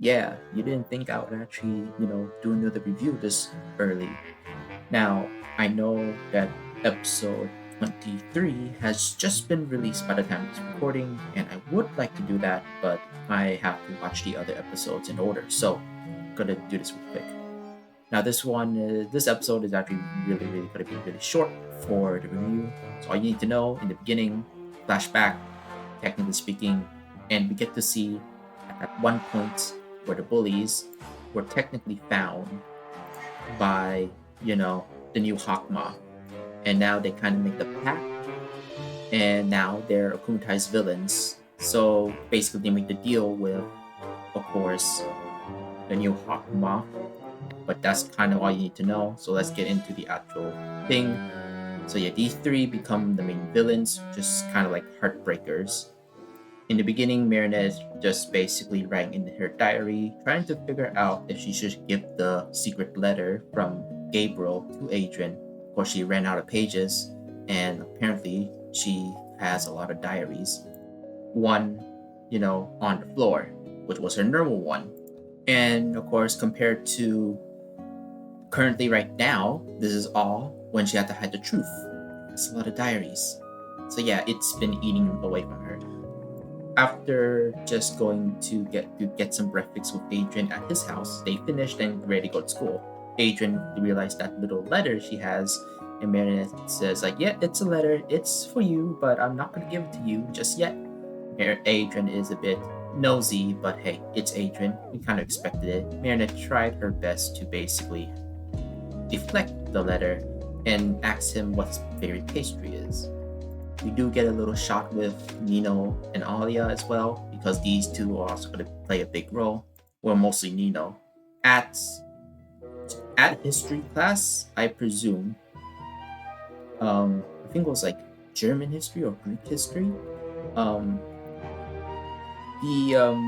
Yeah, you didn't think I would actually, do another review this early. Now, I know that episode 23 has just been released by the time of this recording, and I would like to do that, but I have to watch the other episodes in order, so I'm gonna do this real quick. Now, this episode is actually really gonna be really short for the review. So all you need to know in the beginning, flashback, technically speaking, and we get to see at one point where the bullies were technically found by, the new Hawkma. And now they kind of make the pact, and now they're akumitized villains. So basically, they make the deal with, of course, the new Hawkma. But that's kind of all you need to know. So let's get into the actual thing. So yeah, these three become the main villains, just kind of like heartbreakers. In the beginning, Marinette just basically writing in her diary, trying to figure out if she should give the secret letter from Gabriel to Adrian. Of course, she ran out of pages, and apparently she has a lot of diaries. One, on the floor, which was her normal one. And of course, compared to currently right now, this is all when she had to hide the truth. It's a lot of diaries. So yeah, it's been eating away from her. After just going to get some breakfast with Adrian at his house, they finished and ready to go to school. Adrian realized that little letter she has, and Marinette says like, "Yeah, it's a letter. It's for you, but I'm not gonna give it to you just yet." Adrian is a bit nosy, but hey, it's Adrian. We kind of expected it. Marinette tried her best to basically deflect the letter and ask him what his favorite pastry is. We do get a little shot with Nino and Alya as well, because these two are also going to play a big role. Well, mostly Nino. At history class, I presume, I think it was like German history or Greek history. Um,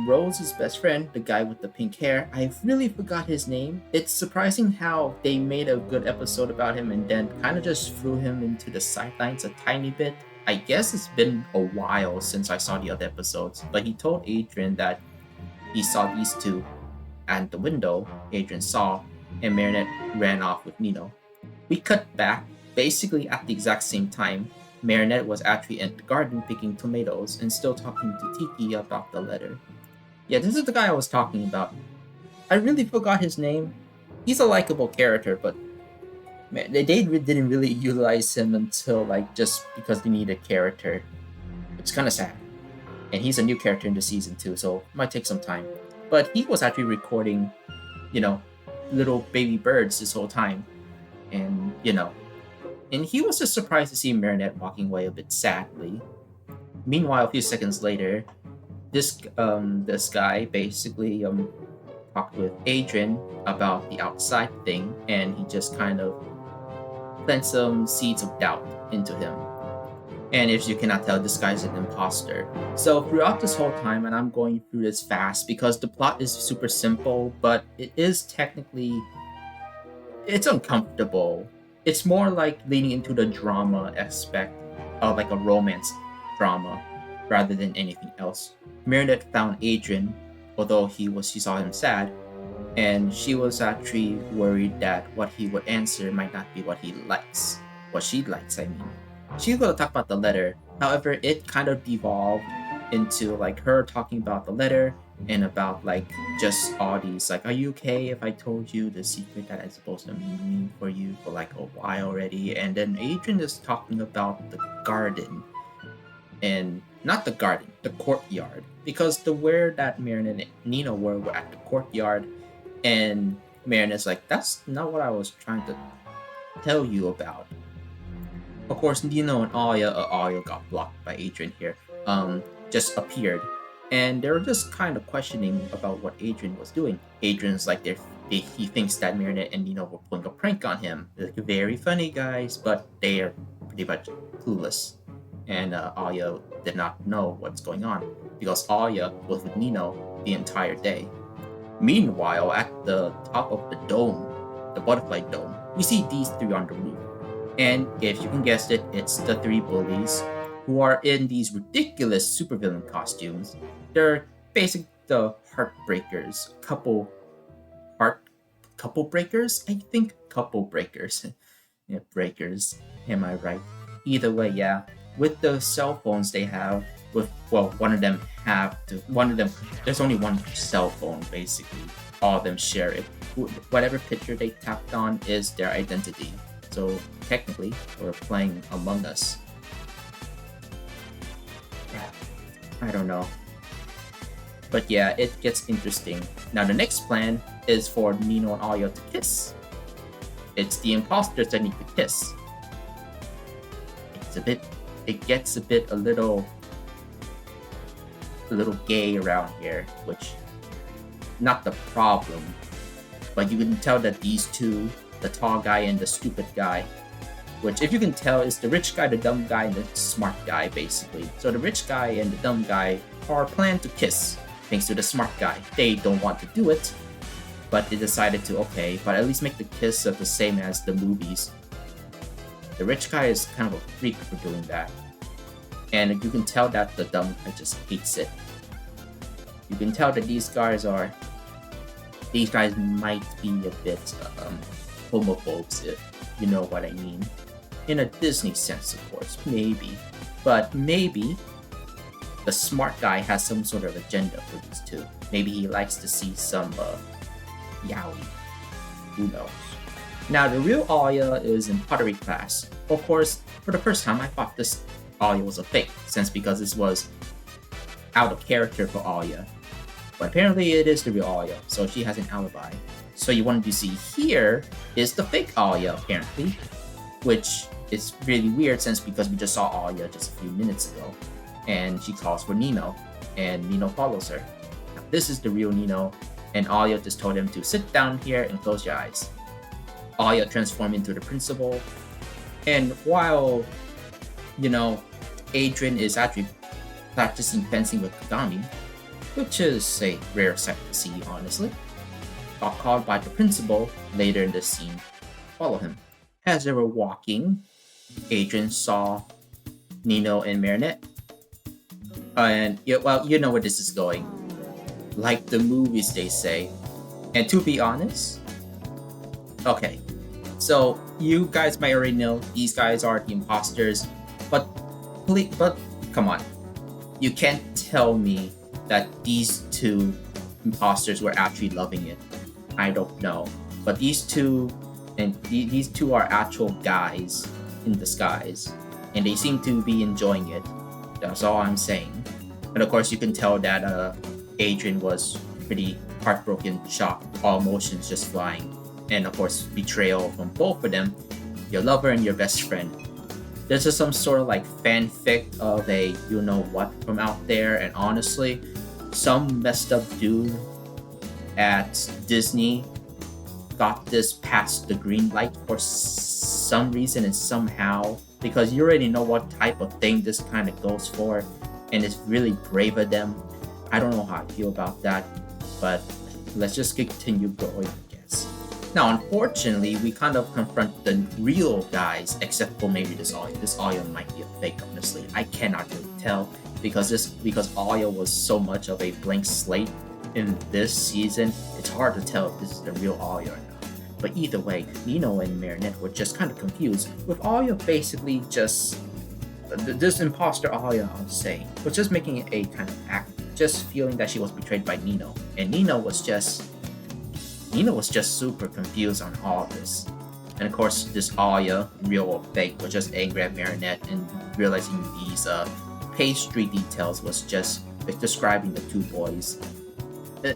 Rose's best friend, the guy with the pink hair, I really forgot his name. It's surprising how they made a good episode about him and then kind of just threw him into the sidelines a tiny bit. I guess it's been a while since I saw the other episodes, but he told Adrian that he saw these two at the window. Adrian saw, and Marinette ran off with Nino. We cut back, basically at the exact same time. Marinette was actually in the garden picking tomatoes and still talking to Tiki about the letter. Yeah, this is the guy I was talking about. I really forgot his name. He's a likable character, but man, they didn't really utilize him until like just because they need a character. It's kind of sad. And he's a new character in the season too, so it might take some time. But he was actually recording, you know, little baby birds this whole time. And, and he was just surprised to see Marinette walking away a bit sadly. Meanwhile, a few seconds later, this guy basically talked with Adrian about the outside thing, and he just kind of plant some seeds of doubt into him. And if you cannot tell, this guy's an imposter. So throughout this whole time, and I'm going through this fast because the plot is super simple, but it is technically, it's uncomfortable. It's more like leaning into the drama aspect of like a romance drama rather than anything else. Marinette found Adrian, although she saw him sad, and she was actually worried that what he would answer might not be what he likes. What she likes, I mean. She's going to talk about the letter. However, it kind of devolved into like her talking about the letter and about like just all these like, are you okay if I told you the secret that is supposed to mean for you for like a while already? And then Adrian is talking about the garden, and not the garden, the courtyard, because the wear that Marinette and Nino were at the courtyard, and Marinette's like, that's not what I was trying to tell you about. Of course, Nino and Alya got blocked by Adrian here, just appeared. And they were just kind of questioning about what Adrian was doing. Adrian's like, he thinks that Marinette and Nino were pulling a prank on him. They're like, very funny guys, but they are pretty much clueless. And Alya did not know what's going on because Alya was with Nino the entire day. Meanwhile, at the top of the dome, the butterfly dome, we see these three on the roof. And if you can guess it, it's the three bullies who are in these ridiculous supervillain costumes. They're the Heartbreakers, couple breakers. I think couple breakers. Yeah, breakers. Am I right? Either way, yeah. With the cell phones they have, one of them there's only one cell phone basically. All of them share it. Whatever picture they tapped on is their identity. So technically, we're playing Among Us. Yeah, I don't know. But yeah, it gets interesting. Now the next plan is for Nino and Alya to kiss. It's the imposters that need to kiss. It gets a little gay around here, which not the problem, but you can tell that these two, the tall guy and the stupid guy, which if you can tell is the rich guy, the dumb guy, and the smart guy basically. So the rich guy and the dumb guy are planned to kiss, thanks to the smart guy. They don't want to do it, but they decided to, okay, but at least make the kiss of the same as the movies. The rich guy is kind of a freak for doing that. And you can tell that the dumb guy just hates it. You can tell that these guys might be a bit homophobes, if you know what I mean. In a Disney sense, of course, maybe. But maybe the smart guy has some sort of agenda for these two. Maybe he likes to see some Yaoi. Who knows? Now, the real Alya is in pottery class. Of course, for the first time, I thought this Alya was a fake, because this was out of character for Alya. But apparently it is the real Alya, so she has an alibi. So you wanted to see here is the fake Alya, apparently, which is really weird because we just saw Alya just a few minutes ago. And she calls for Nino, and Nino follows her. Now, this is the real Nino, and Alya just told him to sit down here and close your eyes. Alya transformed into the principal, and while, Adrian is actually practicing fencing with Kagami, which is a rare sight to see, honestly, got called by the principal later in the scene. Follow him. As they were walking, Adrian saw Nino and Marinette. And, you know where this is going. Like the movies, they say. And to be honest, okay, so you guys might already know these guys are the imposters, but come on. You can't tell me that these two imposters were actually loving it. I don't know. But these two are actual guys in disguise, and they seem to be enjoying it. That's all I'm saying. And of course, you can tell that Adrian was pretty heartbroken, shocked, all emotions just flying. And of course, betrayal from both of them, your lover and your best friend. This is some sort of like fanfic of a you-know-what from out there, and honestly, some messed up dude at Disney got this past the green light for some reason and somehow, because you already know what type of thing this kind of goes for, and it's really brave of them. I don't know how I feel about that, but let's just continue going, I guess. Now, unfortunately, we kind of confront the real guys, except for maybe this Alya. This Alya might be a fake, honestly. I cannot really tell, because Alya was so much of a blank slate in this season, it's hard to tell if this is the real Alya or not. But either way, Nino and Marinette were just kind of confused, with Alya basically just... This imposter Alya, I'll say, was just making a kind of act, just feeling that she was betrayed by Nino. And Nino was just super confused on all of this. And of course, this Alya, real or fake, was just angry at Marinette and realizing these pastry details was just describing the two boys.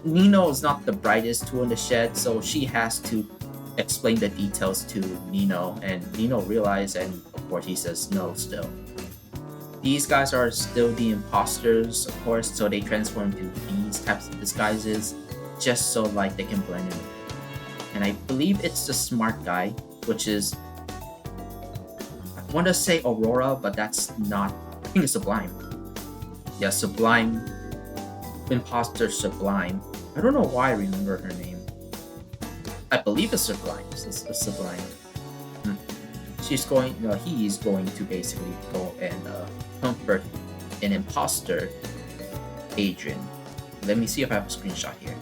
Nino is not the brightest tool in the shed, so she has to explain the details to Nino, and Nino realized, and of course he says no still. These guys are still the imposters, of course, so they transform into these types of disguises just so like they can blend in. And I believe it's the smart guy, which is, I want to say Aurora, but that's not, I think it's Sublime. Yeah, Sublime, imposter Sublime. I don't know why I remember her name. I believe it's Sublime. It's Sublime. He's going to basically go and comfort an imposter, Adrian. Let me see if I have a screenshot here.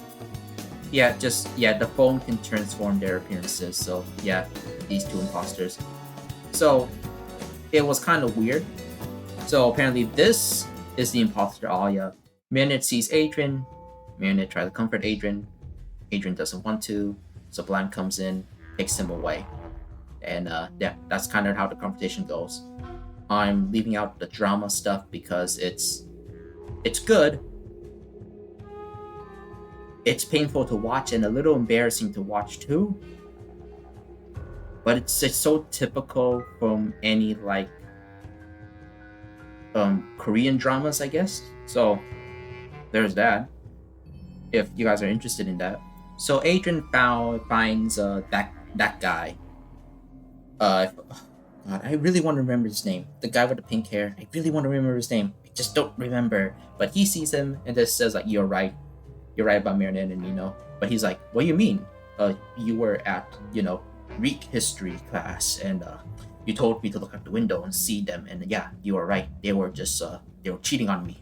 Yeah, the phone can transform their appearances. So yeah, these two imposters. So it was kind of weird. So apparently this is the imposter Alya. Marinette sees Adrian. Marinette tries to comfort Adrian. Adrian doesn't want to. Sublime comes in, takes him away. And yeah, that's kind of how the conversation goes. I'm leaving out the drama stuff because it's good. It's painful to watch and a little embarrassing to watch too. But it's so typical from any like Korean dramas, I guess. So there's that. If you guys are interested in that. So Adrian finds that guy. God, I really want to remember his name. The guy with the pink hair. I really want to remember his name. I just don't remember. But he sees him and just says like, "You're right. You're right about Marinette and Nino." But he's like, "What do you mean? You were at Greek history class and you told me to look out the window and see them, and yeah, you were right. They were just they were cheating on me."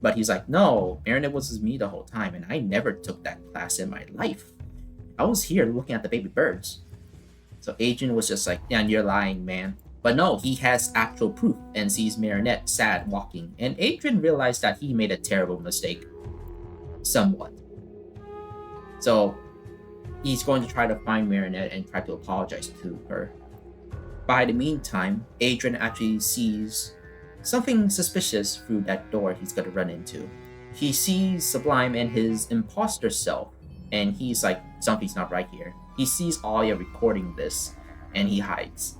But he's like, "No, Marinette was with me the whole time, and I never took that class in my life. I was here looking at the baby birds." So Adrian was just like, "Yeah, you're lying, man." But no, he has actual proof and sees Marinette sad walking, and Adrian realized that he made a terrible mistake. Somewhat. So he's going to try to find Marinette and try to apologize to her. By the meantime, Adrian actually sees something suspicious through that door he's going to run into. He sees Sublime and his imposter self, and he's like, something's not right here. He sees Alya recording this, and he hides.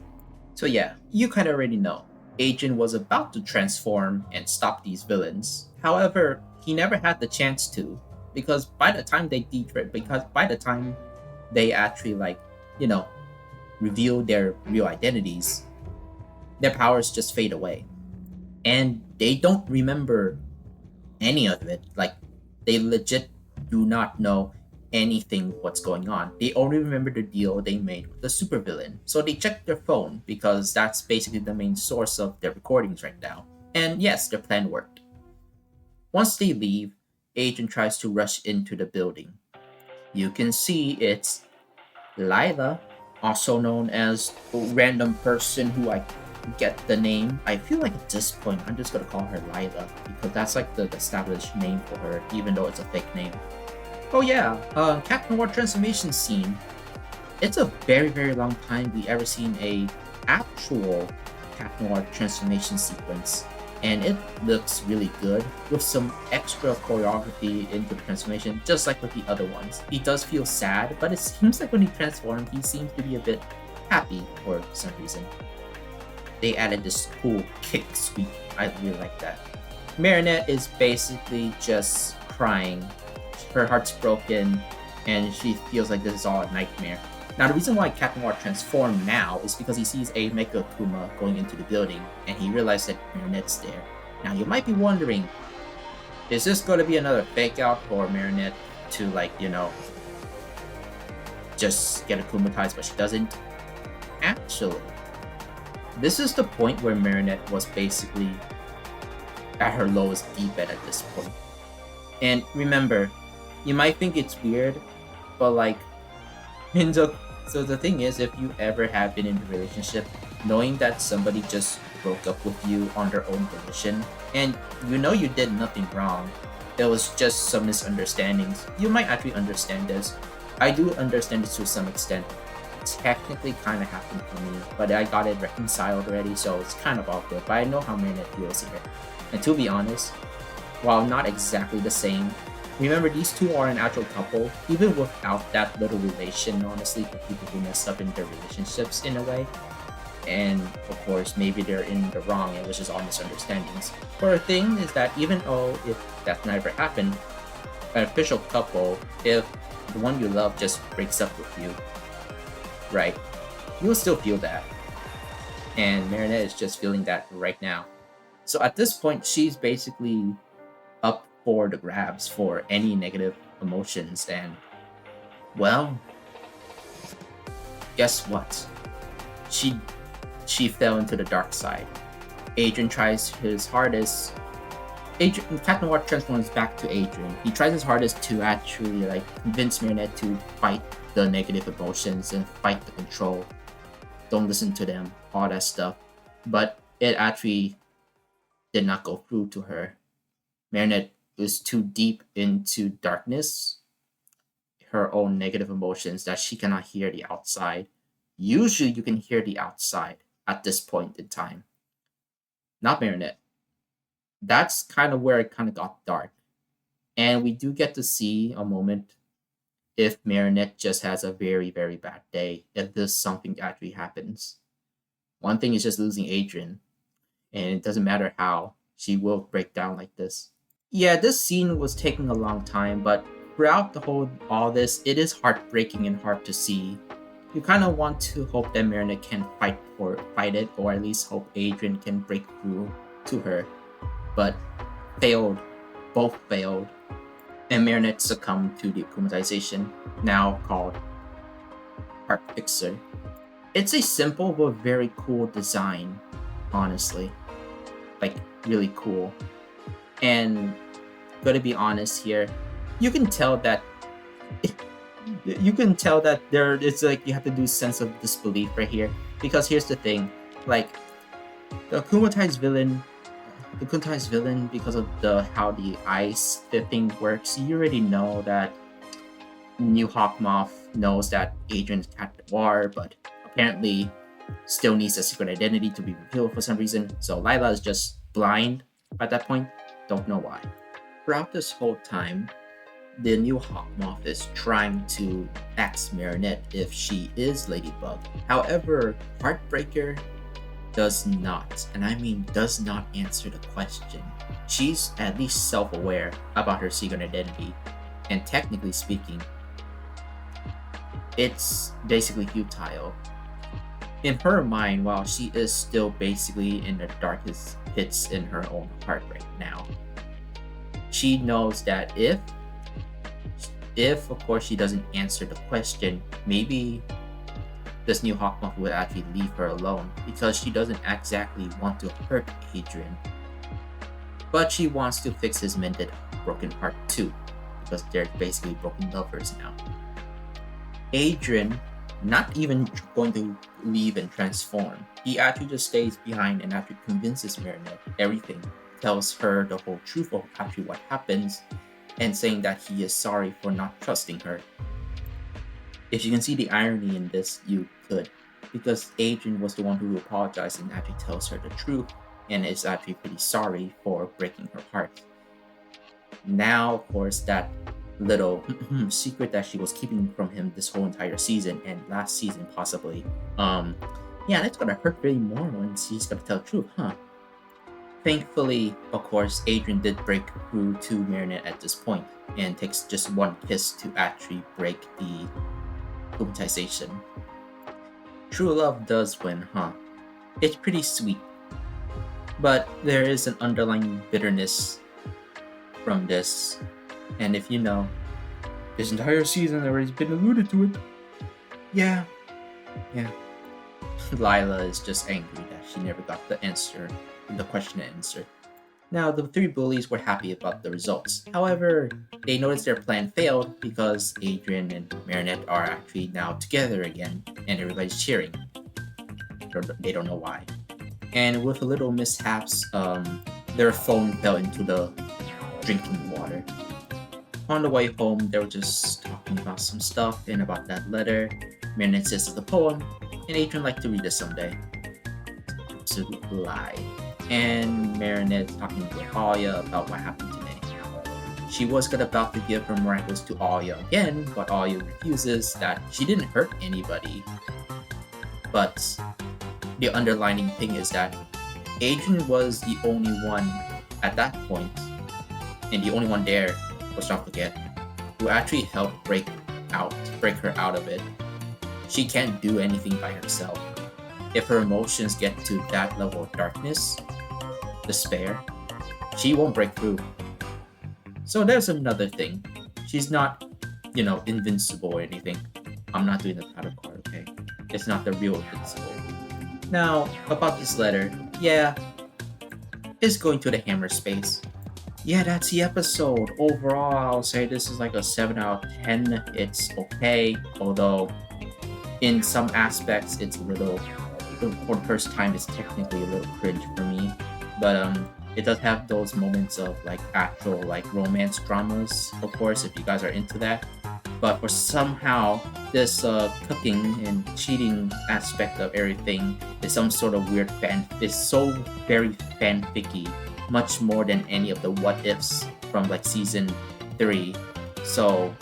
So yeah, you kind of already know. Adrian was about to transform and stop these villains. However, he never had the chance to, because by the time they actually reveal their real identities, their powers just fade away. And they don't remember any of it. Like, they legit do not know anything what's going on. They only remember the deal they made with the supervillain. So they check their phone because that's basically the main source of their recordings right now. And yes, their plan worked. Once they leave, Adrian tries to rush into the building. You can see it's Lila, also known as a random person who I get the name. I feel like at this point I'm just gonna call her Lila because that's like the established name for her, even though it's a fake name. Oh yeah, Captain War transformation scene. It's a very, very long time we ever seen a actual Captain War transformation sequence, and it looks really good with some extra choreography into the transformation, just like with the other ones. He does feel sad, but it seems like when he transformed, he seems to be a bit happy for some reason. They added this cool kick sweep. I really like that. Marinette is basically just crying. Her heart's broken, and she feels like this is all a nightmare. Now, the reason why Captain War transformed now is because he sees a Mecha Kuma going into the building, and he realized that Marinette's there. Now, you might be wondering, is this going to be another fake out for Marinette to, just get akumitized, but she doesn't? Actually, this is the point where Marinette was basically at her lowest ebb at this point. And remember, you might think it's weird, but so the thing is, if you ever have been in a relationship, knowing that somebody just broke up with you on their own volition, and you did nothing wrong, there was just some misunderstandings, you might actually understand this. I do understand this to some extent. Technically kind of happened to me, but I got it reconciled already, so it's kind of awkward, but I know how Marinette feels here. And to be honest, while not exactly the same, remember these two are an actual couple, even without that little relation, honestly, for people who messed up in their relationships in a way. And of course, maybe they're in the wrong, it was just all misunderstandings. But the thing is that even though if that never happened, an official couple, if the one you love just breaks up with you, right, you'll still feel that. And Marinette is just feeling that right now. So at this point, she's basically up for the grabs for any negative emotions, and well, guess what? She fell into the dark side. Adrian tries his hardest Captain Noir transforms back to Adrian. He tries his hardest to actually like convince Marinette to fight the negative emotions and fight the control. Don't listen to them, all that stuff. But it actually did not go through to her. Marinette is too deep into darkness, her own negative emotions, that she cannot hear the outside. Usually, you can hear the outside at this point in time. Not Marinette. That's kind of where it kind of got dark. And we do get to see a moment if Marinette just has a very, very bad day, if this something actually happens. One thing is just losing Adrian, and it doesn't matter how, she will break down like this. Yeah, this scene was taking a long time, but throughout all this, it is heartbreaking and hard to see. You kind of want to hope that Marinette can fight it, or at least hope Adrian can break through to her, but failed. Both failed, and Marinette succumbed to the akumitization, now called Heartfixer. It's a simple but very cool design, honestly. Like, really cool. And gotta be honest here, you can tell that it's like you have to do sense of disbelief right here, because here's the thing, like the akumitized villain, because of how the ice thing works, you already know that New Hawkmoth knows that Adrian's Captain Noir, but apparently still needs a secret identity to be revealed for some reason. So Lila is just blind at that point. Don't know why. Throughout this whole time, the New Hawkmoth is trying to ask Marinette if she is Ladybug. However, Heartbreaker does not, and I mean does not, answer the question. She's at least self-aware about her secret identity, and technically speaking, it's basically futile. In her mind, while she is still basically in the darkest pits in her own heart right now, she knows that if of course she doesn't answer the question, maybe this New Hawkmoth would actually leave her alone, because she doesn't exactly want to hurt Adrian. But she wants to fix his mended broken heart too, because they're basically broken lovers now. Adrian, not even going to leave and transform, he actually just stays behind and actually convinces Marinette everything, tells her the whole truth of actually what happens, and saying that he is sorry for not trusting her. If you can see the irony in this, you could, because Adrian was the one who apologized and actually tells her the truth, and is actually pretty sorry for breaking her heart. Now, of course, that little secret that she was keeping from him this whole entire season, and last season possibly, that's gonna hurt really more when she's gonna tell the truth, huh? Thankfully, of course, Adrian did break through to Marinette at this point, and takes just one kiss to actually break the akumitization. True love does win, huh? It's pretty sweet. But there is an underlying bitterness from this, and if you know, this entire season there has been alluded to it. Yeah. Lila is just angry that she never got the question answered. Now, the three bullies were happy about the results. However, they noticed their plan failed because Adrian and Marinette are actually now together again, and everybody's cheering. They don't know why. And with a little mishaps, their phone fell into the drinking water. On the way home, they were just talking about some stuff and about that letter. Marinette says it's a poem, and Adrian liked to read it someday. Absolute lie. And Marinette talking to Alya about what happened today. She was about to give her Miraculous to Alya again, but Alya refuses that she didn't hurt anybody. But the underlining thing is that Adrian was the only one at that point, and the only one there, let's not forget, who actually helped break her out of it. She can't do anything by herself. If her emotions get to that level of darkness, despair, she won't break through. So there's another thing. She's not, invincible or anything. I'm not doing the title card, okay? It's not the real invincible. Now, about this letter, it's going to the hammer space. yeah, that's the episode. Overall, I'll say this is like a 7 out of 10. It's okay, although in some aspects it's a little, for the first time, it's technically a little cringe for me. But it does have those moments of like actual like romance dramas, of course, if you guys are into that. But for somehow this cooking and cheating aspect of everything is some sort of weird fan. It's so very fanficky, much more than any of the what ifs from like season 3. So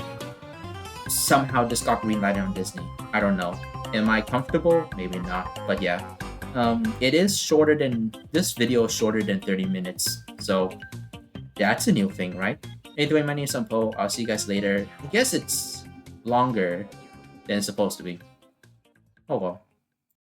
somehow this got greenlighted on Disney. I don't know. Am I comfortable? Maybe not. But yeah, it is shorter than this video. Is shorter than 30 minutes. So that's a new thing, right? Anyway, my name is Sampo. I'll see you guys later. I guess it's longer than it's supposed to be. Oh well.